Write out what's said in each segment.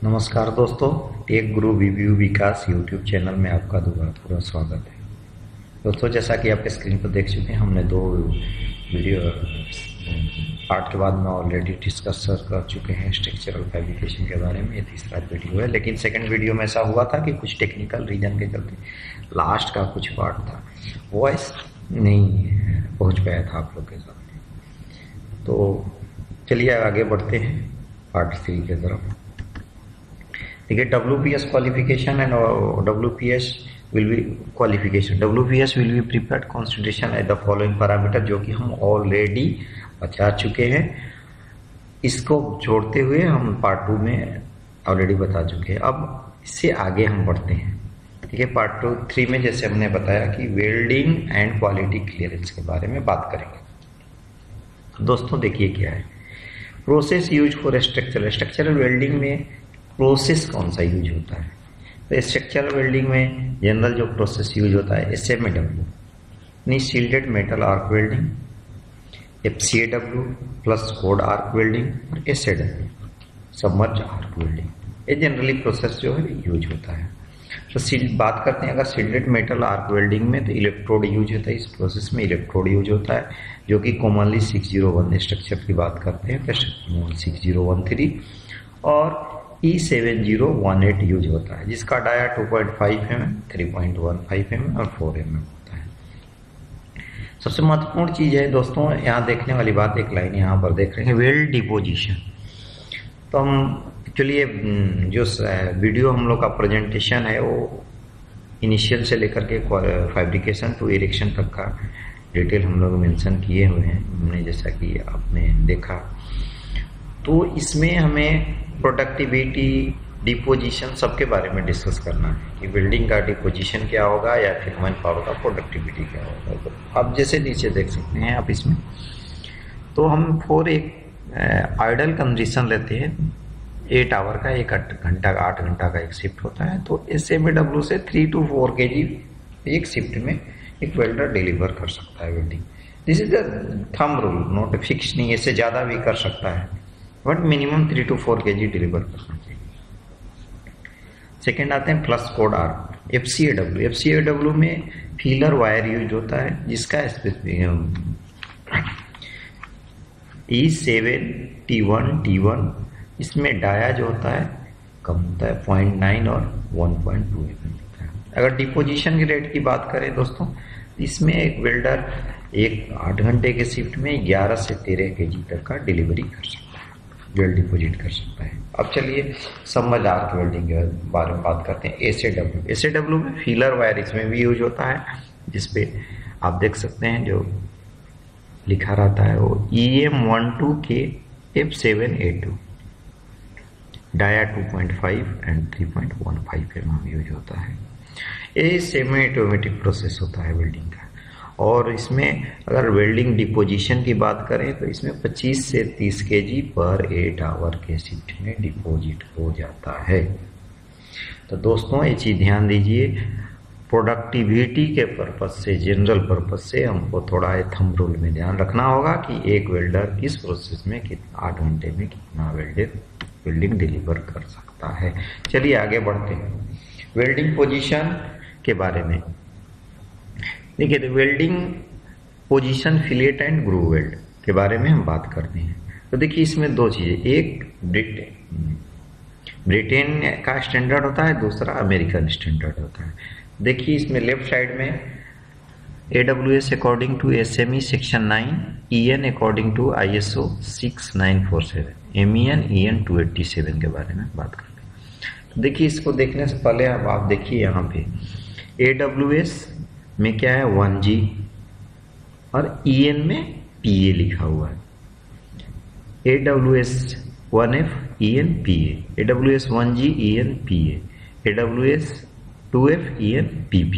नमस्कार दोस्तों, टेक गुरु रिव्यू विकास YouTube channel में आपका दोबारा पूरा स्वागत है। दोस्तों, जैसा कि आप स्क्रीन पर देख चुके हैं, हमने दो वीडियो पार्ट के बाद में ऑलरेडी डिस्कस कर चुके हैं स्ट्रक्चरल फैब्रिकेशन के बारे में। ये तीसरा वीडियो है, लेकिन सेकंड वीडियो में ऐसा हुआ था कि कुछ टेक्निकल रीजन के चलते लास्ट का कुछ पार्ट था वॉइस नहीं पहुँच पाया था आप लोग के सामने। तो चलिए आगे बढ़ते हैं पार्ट 3 की तरफ। ठीक है, WPS qualification and WPS will be qualification. WPS will be prepared consideration at the following parameter, जो कि हम ऑलरेडी बता चुके हैं। इसको जोड़ते हुए हम पार्ट 2 में ऑलरेडी बता चुके हैं। अब इससे आगे हम बढ़ते हैं। ठीक है, पार्ट 3 में जैसे हमने बताया कि वेल्डिंग एंड क्वालिटी क्लियरेंस के बारे में बात करेंगे। दोस्तों देखिए क्या है process use for structural welding में प्रोसेस कौन सा यूज होता है। तो स्ट्रक्चरल वेल्डिंग में जनरल जो प्रोसेस यूज होता है SMAW यानी shielded metal arc welding, FCAW plus code arc welding और SAW सबमर्ज आर्क वेल्डिंग। ये जनरली प्रोसेस जो है यूज होता है। तो बात करते हैं अगर शील्डेड मेटल आर्क वेल्डिंग में, तो इलेक्ट्रोड यूज होता है। इस प्रोसेस में इलेक्ट्रोड यूज होता है, जो कि कॉमनली 601 स्ट्रक्चर की बात करते हैं, 6013 और E7018 यूज होता है, जिसका डाया 2.5 mm, 3.15 mm और 4 mm होता है। सबसे महत्वपूर्ण चीज है दोस्तों, यहाँ देखने वाली बात, एक लाइन यहाँ पर देख रहे हैं, वेल्ड डिपोजिशन। तो हम एक्चुअली जो वीडियो हम लोग का प्रेजेंटेशन है वो इनिशियल से लेकर के फैब्रिकेशन टू इरेक्शन तक का डिटेल हम लोग मेंशन किए हुए हैं हमने, जैसा कि आपने देखा। तो इसमें हमें प्रोडक्टिविटी, डिपोजिशन सबके बारे में डिस्कस करना है कि बिल्डिंग का डिपोजिशन क्या होगा या फिर मैन पावर का प्रोडक्टिविटी क्या होगा। तो आप जैसे नीचे देख सकते हैं आप इसमें, तो हम फॉर एक आइडल कंडीशन लेते हैं 8 आवर का, 8 घंटा का एक शिफ्ट होता है। तो SMAW से 3 to 4 kg एक शिफ्ट में एक वेल्डर डिलीवर कर सकता है welding. This is the thumb rule, not fix नहीं, इससे ज़्यादा भी कर सकता है, but minimum 3 to 4 kg deliver करना चाहिए। सेकेंड आते हैं प्लस कोड आर्क, FCAW में फीलर वायर यूज होता है, जिसका E7T1 इसमें डाया जो होता है कम होता है, 0.9 और 1.2 mm होता है। अगर डिपोजिशन की रेट की बात करें दोस्तों, इसमें एक वेल्डर 8 घंटे के शिफ्ट में 11 से 13 kg तक का डिलीवरी कर सकता है, वेल्ड डिपोजिट कर सकता है। अब चलिए सबमर्ज आर्क वेल्डिंग के बारे में बात करते हैं। SAW में फीलर वायर इसमें भी यूज होता है, जिसपे आप देख सकते हैं जो लिखा रहता है वो EM12K F7A2, dia 2.5 and 3.15 mm use होता है। ये सेमी ऑटोमेटिक प्रोसेस होता है वेल्डिंग का। और इसमें अगर वेल्डिंग डिपोजिशन की बात करें तो इसमें 25 से 30 kg पर 8 आवर के शिफ्ट में डिपोजिट हो जाता है। तो दोस्तों ये चीज ध्यान दीजिए, प्रोडक्टिविटी के पर्पज से, जनरल पर्पज से हमको थोड़ा थंब रूल में ध्यान रखना होगा कि एक वेल्डर इस प्रोसेस में 8 घंटे में कितना वेल्डिंग डिलीवर कर सकता है। चलिए आगे बढ़ते हैं वेल्डिंग पोजीशन के बारे में। देखिए, तो welding position fillet and groove weld के बारे में हम बात करते हैं। तो देखिए इसमें दो चीजें, एक ब्रिटेन का स्टैंडर्ड होता है, दूसरा अमेरिकन स्टैंडर्ड होता है। देखिए इसमें लेफ्ट साइड में AWS according to SME section 9, EN according to ISO 6947, MEN EN 287 के बारे में बात करते हैं। तो देखिए इसको देखने से पहले अब आप देखिए यहाँ पे AWS में क्या है 1G और EN में PA लिखा हुआ है। AWS 1F EN PA, AWS 1G EN PA, AWS 2F EN PP,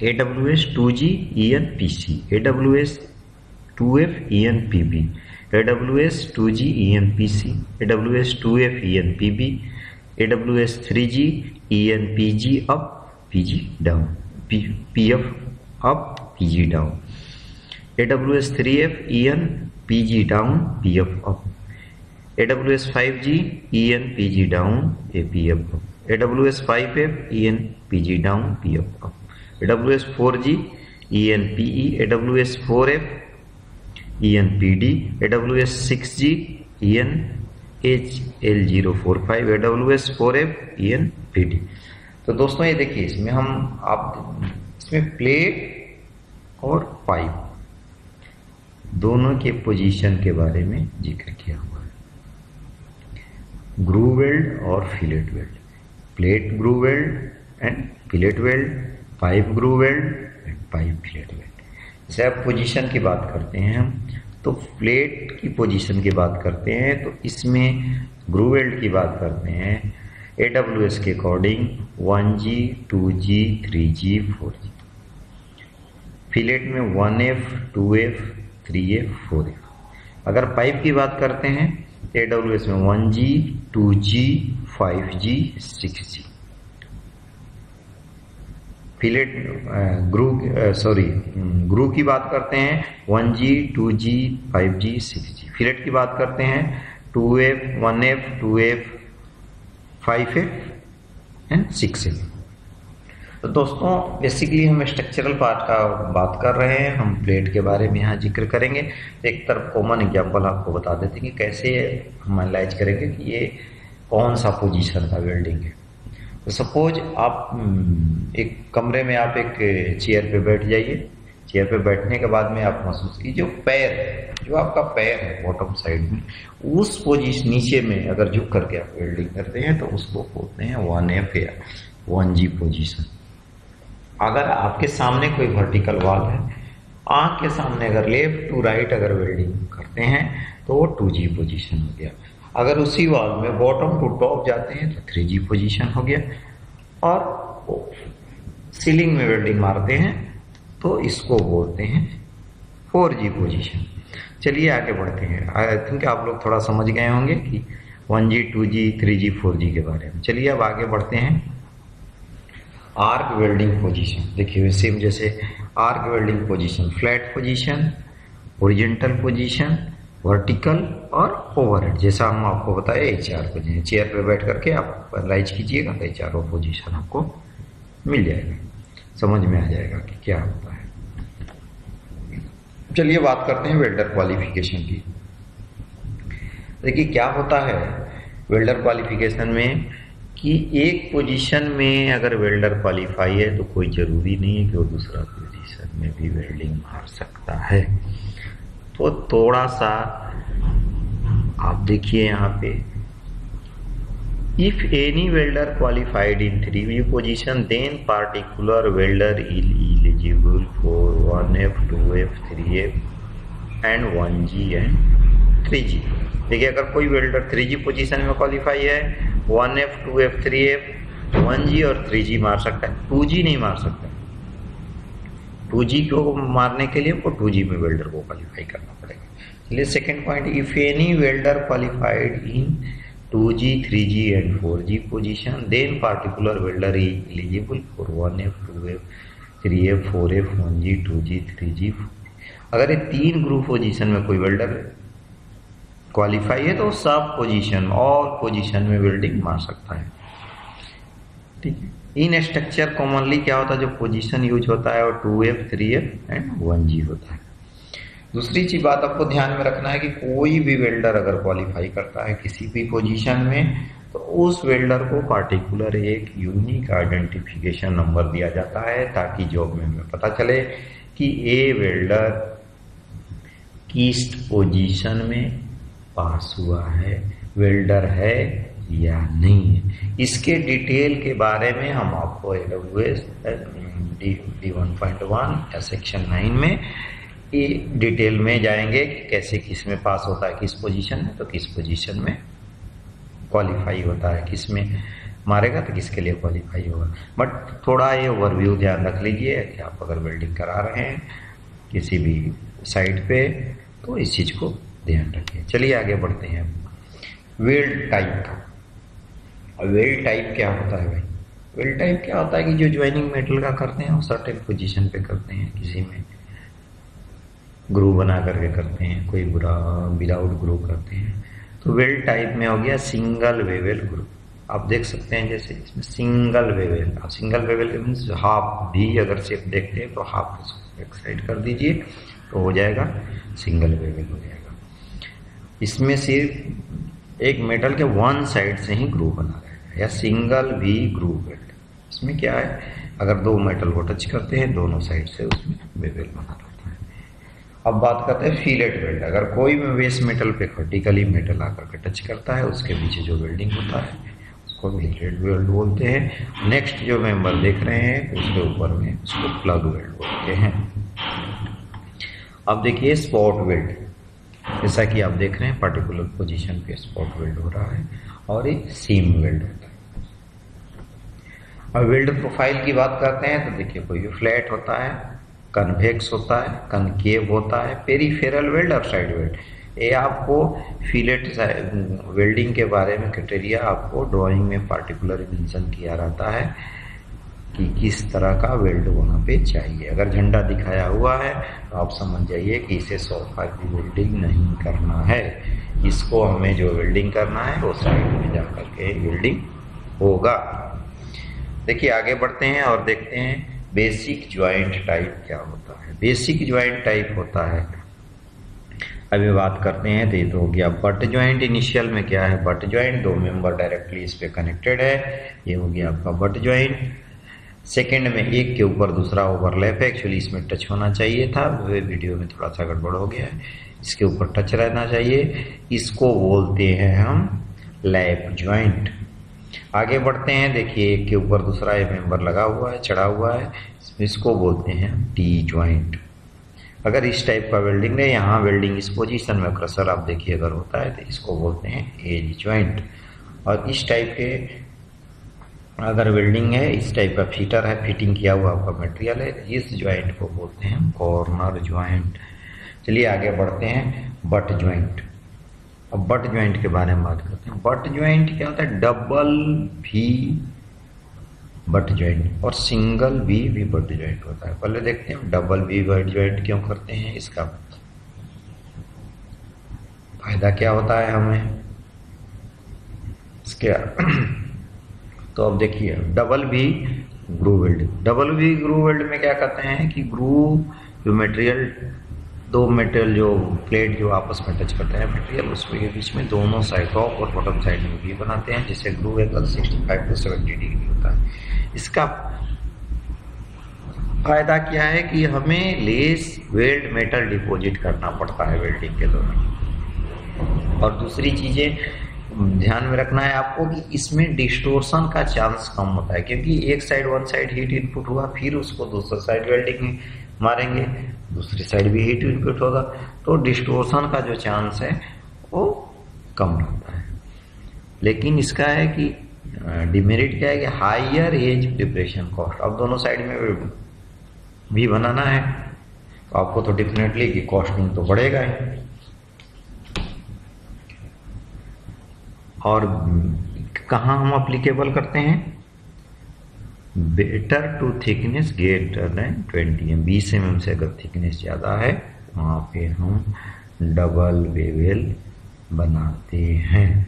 AWS 2G EN PC, AWS 2F EN PB, AWS 2G EN PC, AWS 2F EN PB, AWS 3G EN PG up PG down, PF up PG down, AWS 3F EN PG down PF up, AWS 5G ENPG down APF up, AWS 5F ENPG down PF up, AWS 4G ENPE, AWS 4F ENPD, AWS 6G ENHL045, AWS 4F ENPD। तो दोस्तों ये देखिए इसमें इसमें plate और pipe दोनों के position के बारे में जिक्र किया हुआ है। ग्रूव वेल्ड और fillet weld, plate groove weld and fillet weld, pipe groove weld and pipe fillet weld. जैसे आप पोजीशन की बात करते हैं हम, तो प्लेट की पोजीशन की बात करते हैं तो इसमें ग्रूव वेल्ड की बात करते हैं AWS के according 1G 2G 3G 4G, fillet में 1F 2F 3F 4F। अगर पाइप की बात करते हैं तो AWS में 1G 2G 5G 6G, fillet ग्रू की बात करते हैं 1G 2G 5G 6G, fillet की बात करते हैं 2F 1F 2F 5F and 6F। तो दोस्तों बेसिकली हम स्ट्रक्चरल पार्ट का बात कर रहे हैं, हम प्लेट के बारे में यहाँ जिक्र करेंगे। एक तरफ कॉमन एग्जांपल आपको बता देते हैं कि कैसे हम एनालाइज करेंगे कि ये कौन सा पोजीशन का वेल्डिंग है। तो सपोज आप एक कमरे में आप एक चेयर पे बैठ जाइए, चेयर पे बैठने के बाद में आप महसूस कीजिए जो आपका पैर है बॉटम साइड में, उस पोजीशन नीचे में अगर झुक करके आप वेल्डिंग करते हैं तो उसको बोलते हैं 1F या 1G पोजीशन। अगर आपके सामने कोई वर्टिकल वॉल है, आंख के सामने अगर लेफ्ट टू राइट अगर वेल्डिंग करते हैं तो वो 2G पोजीशन हो गया। अगर उसी वॉल में बॉटम टू टॉप जाते हैं तो 3G पोजीशन हो गया, और सीलिंग में वेल्डिंग मारते हैं तो इसको बोलते हैं 4G पोजीशन। चलिए आगे बढ़ते हैं। आई थिंक आप लोग थोड़ा समझ गए होंगे कि 1G 2G 3G 4G के बारे में। चलिए अब आगे बढ़ते हैं। आर्क वेल्डिंग पोजीशन देखिए सेम जैसे arc welding position, flat position, horizontal position, vertical और ओवरहेड। जैसा हम आपको बताया HR पोजीशन, चेयर पे बैठ करके आप एनालाइज कीजिएगा तो चारों पोजीशन आपको मिल जाएगा, समझ में आ जाएगा कि क्या होता है। चलिए बात करते हैं वेल्डर क्वालिफिकेशन की। देखिए क्या होता है वेल्डर क्वालिफिकेशन में कि एक पोजीशन में अगर वेल्डर क्वालिफाई है तो कोई जरूरी नहीं है कि वो दूसरा पोजीशन में भी वेल्डिंग मार सकता है। तो थोड़ा सा आप देखिए यहाँ पे, if any welder qualified in 3G position then particular welder is eligible for 1F 2F 3F and 1G and 3G। देखिए अगर कोई वेल्डर 3G पोजीशन में क्वालिफाई है, 1F 2F 3F 1G और 3G मार सकता है, 2G नहीं मार सकता। 2G को मारने के लिए वो 2G में वेल्डर को क्वालिफाई करना पड़ेगा। चलिए second point, if any welder qualified in 2G 3G and 4G position then particular welder is eligible for 1F 2F 3F 4F 1G 2G 3G। अगर ये 3 ग्रुप पोजीशन में कोई वेल्डर क्वालिफाई है तो सब पोजीशन और पोजीशन में welding मार सकता है। ठीक है। इन स्ट्रक्चर कॉमनली क्या होता है, जो पोजीशन यूज होता है और 2F 3F एंड 1G होता है। दूसरी चीज बात आपको ध्यान में रखना है कि कोई भी वेल्डर अगर क्वालिफाई करता है किसी भी पोजीशन में तो उस वेल्डर को पार्टिकुलर एक यूनिक आइडेंटिफिकेशन नंबर दिया जाता है, ताकि जॉब में हमें पता चले कि ये वेल्डर किस पोजीशन में पास हुआ है, वेल्डर है या नहीं है। इसके डिटेल के बारे में हम आपको AWS D1.1 या सेक्शन 9 में ये डिटेल में जाएंगे कि कैसे किस में पास होता है, किस पोजीशन में, तो किस पोजीशन में क्वालिफाई होता है, किस में मारेगा तो किसके लिए क्वालिफाई होगा। बट थोड़ा ये ओवरव्यू ध्यान रख लीजिए कि आप अगर वेल्डिंग करा रहे हैं किसी भी साइट पे तो इस चीज को ध्यान रखिए। चलिए आगे बढ़ते हैं। वेल्ड टाइप का, वेल्ड टाइप क्या होता है भाई? वेल्ड टाइप क्या होता है कि जो ज्वाइनिंग मेटल का करते हैं वो सर्टेन पोजीशन पे करते हैं, किसी में ग्रू बना करके करते हैं, कोई विदाउट ग्रू करते हैं। तो वेल्ड टाइप में हो गया सिंगल वेवेल ग्रुप। आप देख सकते हैं जैसे इसमें सिंगल वेवेल, आप सिंगल वेवेल के मीन्स हाफ भी अगर शेप देखते हैं तो हाफ उसको एक साइड कर दीजिए तो हो जाएगा सिंगल वेवेल हो जाएगा। इसमें सिर्फ एक मेटल के वन साइड से ही ग्रुप बना रहेगा, या सिंगल वी ग्रुप वेल्ड। इसमें क्या है, अगर दो मेटल को टच करते हैं दोनों साइड से उसमें वेवेल बना रहता है। अब बात करते हैं फिलेट वेल्ड। अगर कोई भी बेस मेटल पे वर्टिकली मेटल आकर के टच करता है उसके पीछे जो वेल्डिंग होता है उसको फिलेट वेल्ड बोलते हैं। नेक्स्ट जो मेंबर देख रहे हैं उसके ऊपर में उसको प्लग वेल्ड बोलते हैं। अब देखिए स्पॉट वेल्ड, जैसा कि आप देख रहे हैं पर्टिकुलर पोजीशन पे स्पॉट वेल्ड हो रहा है, और एक सीम वेल्ड होता है। अब वेल्ड प्रोफाइल की बात करते हैं तो देखिए कोई भी फ्लैट होता है, कन्वेक्स होता है, कनकेव होता है, पेरिफेरल वेल्ड और साइड वेल्ड। ये आपको फिलेट वेल्डिंग के बारे में क्राइटेरिया आपको ड्राइंग में पार्टिकुलर मेंशन किया रहता है कि किस तरह का वेल्ड वहाँ पे चाहिए। अगर झंडा दिखाया हुआ है तो आप समझ जाइए कि इसे सोफा की वेल्डिंग नहीं करना है, इसको हमें जो वेल्डिंग करना है वो साइड में जाकर के वेल्डिंग होगा। देखिए आगे बढ़ते हैं और देखते हैं बेसिक ज्वाइंट टाइप क्या होता है। बेसिक ज्वाइंट टाइप होता है, अभी बात करते हैं तो ये तो हो गया बट ज्वाइंट। इनिशियल में क्या है, बट ज्वाइंट, दो मेंबर डायरेक्टली इस पे कनेक्टेड है, ये हो गया आपका बट ज्वाइंट। सेकंड में एक के ऊपर दूसरा ओवरलैप है, एक्चुअली इसमें टच होना चाहिए था, वीडियो में थोड़ा सा गड़बड़ हो गया है, इसके ऊपर टच रहना चाहिए, इसको बोलते हैं हम लैप ज्वाइंट। आगे बढ़ते हैं, देखिए एक के ऊपर दूसरा ये मेंबर लगा हुआ है, चढ़ा हुआ है, इसको बोलते हैं टी ज्वाइंट। अगर इस टाइप का वेल्डिंग है, यहाँ वेल्डिंग इस पोजीशन में क्रसर आप देखिए अगर होता है तो इसको बोलते हैं एज ज्वाइंट। और इस टाइप के अगर वेल्डिंग है, इस टाइप का फीटर है, फिटिंग किया हुआ आपका मटेरियल है, इस ज्वाइंट को बोलते हैं कॉर्नर ज्वाइंट। चलिए आगे बढ़ते हैं बट ज्वाइंट। अब बट ज्वाइंट के बारे में बात करते हैं। बट ज्वाइंट क्या होता है, डबल भी बट ज्वाइंट और सिंगल भी बट ज्वाइंट होता है। पहले देखते हैं डबल भी बट ज्वाइंट क्यों करते हैं, इसका फायदा क्या होता है हमें इसके तो अब देखिए डबल भी ग्रूव वेल्ड। डबल भी ग्रूव वेल्ड में क्या कहते हैं कि ग्रूव जो मटेरियल, दो मेटल जो प्लेट जो आपस में टच करते हैं मटेरियल, उसके बीच में दोनों साइड टॉप और बॉटम साइड में भी बनाते हैं, जिससे ग्रूव एंगल 65 to 70 डिग्री होता है। इसका फायदा क्या है कि हमें लेस वेल्ड मेटल डिपॉजिट करना पड़ता है वेल्डिंग के दौरान। और दूसरी चीजें ध्यान में रखना है आपको कि इसमें डिस्टोर्शन का चांस कम होता है, क्योंकि एक side one side heat input हुआ, फिर उसको दूसरा साइड वेल्डिंग मारेंगे, दूसरी साइड भी हीट इनपुट होगा, तो डिस्टोर्शन का जो चांस है वो कम रहता है। लेकिन इसका है कि डिमेरिट क्या है कि हायर एज प्रिपरेशन कॉस्ट। अब दोनों साइड में भी बनाना है तो आपको तो डेफिनेटली कि कॉस्टिंग तो बढ़ेगा ही। और कहाँ हम अप्लीकेबल करते हैं, better to thickness greater than 20 mm, 20 mm से अगर थिकनेस ज़्यादा है वहाँ पे हम डबल वेवेल बनाते हैं।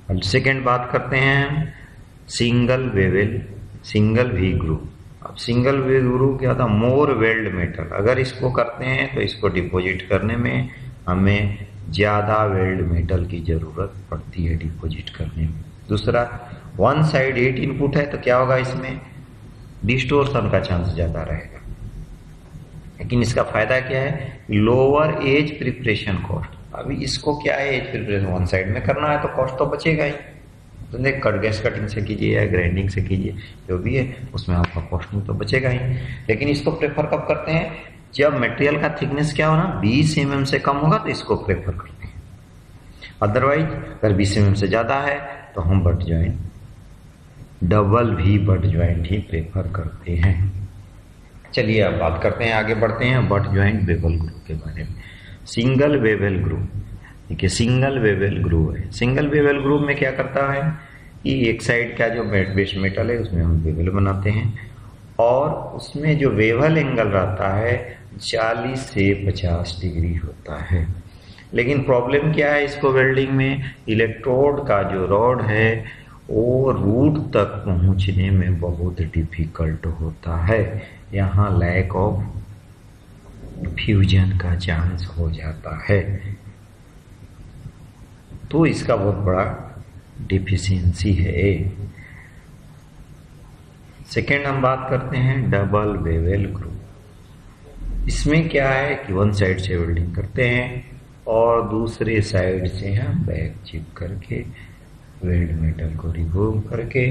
अब सेकेंड बात करते हैं single bevel, single V groove. अब सिंगल वी ग्रूव क्या था, मोर वेल्ड मेटल। अगर इसको करते हैं तो इसको डिपॉजिट करने में हमें ज़्यादा वेल्ड मेटल की ज़रूरत पड़ती है डिपॉजिट करने में। दूसरा, वन साइड हीट इनपुट है तो क्या होगा, इसमें डिस्टोर्शन का चांस ज़्यादा रहेगा। लेकिन इसका फायदा क्या है, लोअर एज प्रिपरेशन कॉस्ट। अभी इसको क्या है, एज प्रिपरेशन वन साइड में करना है तो कॉस्ट तो बचेगा ही, तो देख गैस कटिंग से कीजिए या ग्राइंडिंग से कीजिए, जो भी है उसमें आपका कॉस्टिंग तो बचेगा ही। लेकिन इसको प्रेफर कब करते हैं, जब मटेरियल का थिकनेस क्या हो ना 20 mm से कम होगा तो इसको प्रेफर करते हैं। अदरवाइज अगर 20 mm से ज़्यादा है तो हम बट ज्वाइंट, डबल भी बट ज्वाइंट ही प्रेफर करते हैं। चलिए अब बात करते हैं, आगे बढ़ते हैं बट ज्वाइंट बेवल ग्रूव के बारे में। सिंगल वेवेल ग्रूव, देखिए सिंगल वेवेल ग्रूव है। सिंगल वेवेल ग्रूव में क्या करता है कि एक साइड का जो बेस मेटल है उसमें हम वेवेल बनाते हैं, और उसमें जो वेवल एंगल रहता है 40 से 50 डिग्री होता है। लेकिन प्रॉब्लम क्या है इसको वेल्डिंग में, इलेक्ट्रोड का जो रॉड है वो रूट तक पहुंचने में बहुत डिफिकल्ट होता है, यहाँ लैक ऑफ फ्यूजन का चांस हो जाता है, तो इसका बहुत बड़ा डिफिशियंसी है। सेकेंड हम बात करते हैं डबल बेवल ग्रू। इसमें क्या है कि वन साइड से वेल्डिंग करते हैं और दूसरे साइड से हम बैक चिप करके वेल्ड मेटल को रिमूव करके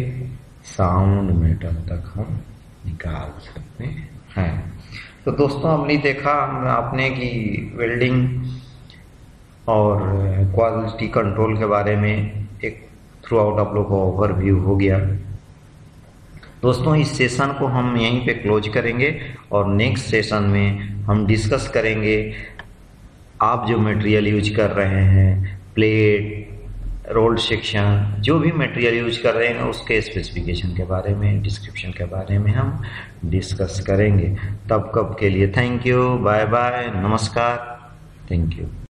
साउंड मेटल तक हम निकाल सकते हैं। तो दोस्तों हमने देखा आपने कि वेल्डिंग और क्वालिटी कंट्रोल के बारे में एक थ्रू आउट आप लोग को ओवरव्यू हो गया। दोस्तों इस सेशन को हम यहीं पे क्लोज करेंगे और नेक्स्ट सेशन में हम डिस्कस करेंगे आप जो मटेरियल यूज कर रहे हैं, प्लेट, रोल्ड सेक्शन, जो भी मटेरियल यूज कर रहे हैं उसके स्पेसिफिकेशन के बारे में, डिस्क्रिप्शन के बारे में हम डिस्कस करेंगे। तब कब के लिए थैंक यू, बाय बाय, नमस्कार, थैंक यू।